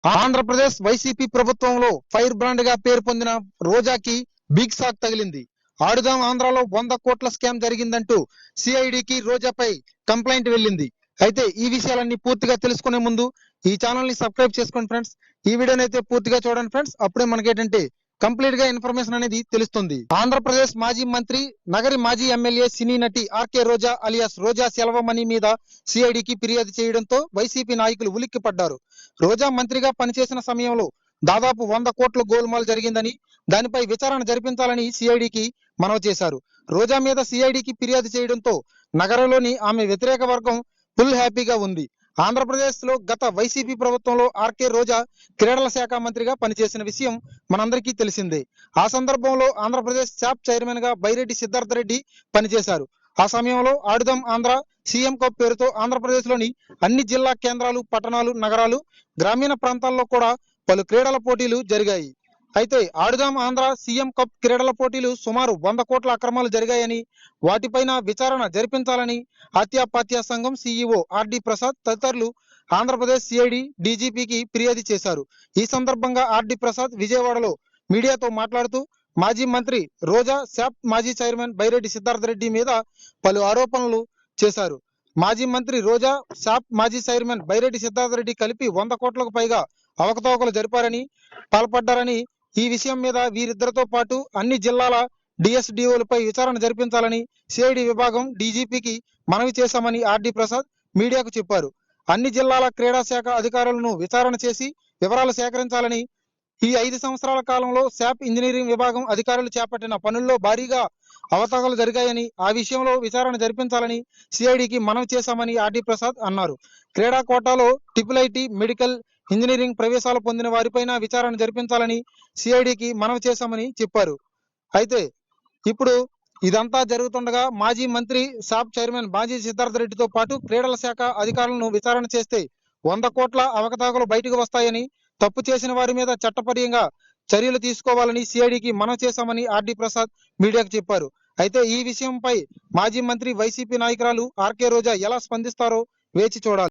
Andhra Pradesh YCP ప్రభుత్వంలో fire brand గా పేరు పొందిన రోజాకి బిగ్ షాక్ తగిలింది. ఆడుదాం ఆంధ్రాలో 100 కోట్ల స్కామ్ జరిగిందంటూ సిఐడికి రోజాపై కంప్లైంట్ వెళ్ళింది. అయితే ఈ విషయాలన్నీ పూర్తిగా తెలుసుకునే ముందు ఈ ఛానల్ ని సబ్స్క్రైబ్ చేసుకోండి ఫ్రెండ్స్. ఈ వీడియోని అయితే పూర్తిగా చూడండి ఫ్రెండ్స్. అప్పుడే మనకేంటంటే కంప్లీట్ గా ఇన్ఫర్మేషన్ అనేది తెలుస్తుంది. ఆంధ్రప్రదేశ్ మాజీ మంత్రి, నగరి మాజీ ఎమ్మెల్యే, సినీ నటి ఆర్కే రోజా అలియాస్ రోజా సెల్వమణి మీద సిఐడికి ఫిర్యాదు చేయడంతో వైసీపీ నాయకులు ఉలిక్కిపడ్డారు. రోజా మంత్రిగా పనిచేసిన సమయంలో దాదాపు 100 కోట్ల గోల్మాల్ జరిగిందని, దానిపై విచారణ జరిపించాలని సిఐడికి మనవి చేశారు. రోజా మీద సిఐడికి ఫిర్యాదు చేయడంతో నగరంలోని ఆమె వ్యతిరేక వర్గం ఫుల్ హ్యాపీగా ఉంది. ఆంధ్రప్రదేశ్ లో గత వైసీపీ ప్రభుత్వంలో ఆర్కే రోజా క్రీడల శాఖ మంత్రిగా పనిచేసిన విషయం మనందరికీ తెలిసిందే. ఆ సందర్భంలో ఆంధ్రప్రదేశ్ శాప్ చైర్మన్ గా బైరెడ్డి సిద్ధార్థ రెడ్డి పనిచేశారు. ఆ సమయంలో ఆడుదాం ఆంధ్ర సీఎం కప్ పేరుతో ఆంధ్రప్రదేశ్ లోని అన్ని జిల్లా కేంద్రాలు, పట్టణాలు, నగరాలు, గ్రామీణ ప్రాంతాల్లో కూడా పలు క్రీడల పోటీలు జరిగాయి. అయితే ఆడుదాం ఆంధ్ర సీఎం కప్ క్రీడల పోటీలు సుమారు 100 కోట్ల అక్రమాలు జరిగాయని, వాటిపైన విచారణ జరిపించాలని ఆత్యాపాత్య సంఘం సీఈఓ ఆర్డి ప్రసాద్ తదితరులు ఆంధ్రప్రదేశ్ సిఐడి డీజీపీకి ఫిర్యాదు చేశారు. ఈ సందర్భంగా ఆర్డి ప్రసాద్ విజయవాడలో మీడియాతో మాట్లాడుతూ మాజీ మంత్రి రోజా శాప్ మాజీ చైర్మన్ బైరెడ్డి సిద్ధార్థ రెడ్డి మీద పలు ఆరోపణలు చేశారు. మాజీ మంత్రి రోజా, శాప్ మాజీ చైర్మన్ బైరెడ్డి సిద్ధార్థ రెడ్డి కలిపి 100 కోట్లకు పైగా అవకతవకలు జరిపారని, పాల్పడ్డారని, ఈ విషయం మీద వీరిద్దరితో పాటు అన్ని జిల్లాల డిఎస్డిఓలపై విచారణ జరిపించాలని సిఐడి విభాగం డీజీపీకి మనవి చేశామని ఆర్డి ప్రసాద్ మీడియాకు చెప్పారు. అన్ని జిల్లాల క్రీడా శాఖ అధికారులను విచారణ చేసి వివరాలు సేకరించాలని, ఈ 5 సంవత్సరాల కాలంలో శాప్ ఇంజనీరింగ్ విభాగం అధికారులు చేపట్టిన పనుల్లో భారీగా అవకతవకలు జరిగాయని, ఆ విషయంలో విచారణ జరిపించాలని సిఐడికి మనవి చేశామని ఆర్డి ప్రసాద్ అన్నారు. క్రీడా కోటాలో ట్రిపుల్ ఐటీ, మెడికల్, ఇంజనీరింగ్ ప్రవేశాలు పొందిన వారిపైన విచారణ జరిపించాలని సిఐడికి మనవి చేశామని చెప్పారు. అయితే ఇప్పుడు ఇదంతా జరుగుతుండగా మాజీ మంత్రి, శాప్ చైర్మన్ మాజీ సిద్ధార్థ రెడ్డితో పాటు క్రీడల శాఖ అధికారులను విచారణ చేస్తే 100 కోట్ల అవకతవకలు బయటకు వస్తాయని, తప్పు చేసిన వారి మీద చట్టపరంగా చర్యలు తీసుకోవాలని సిఐడికి మనవి చేశామని ఆర్డి ప్రసాద్ మీడియాకు చెప్పారు. అయితే ఈ విషయంపై మాజీ మంత్రి, వైసీపీ నాయకురాలు ఆర్కే రోజా ఎలా స్పందిస్తారో వేచి చూడాలి.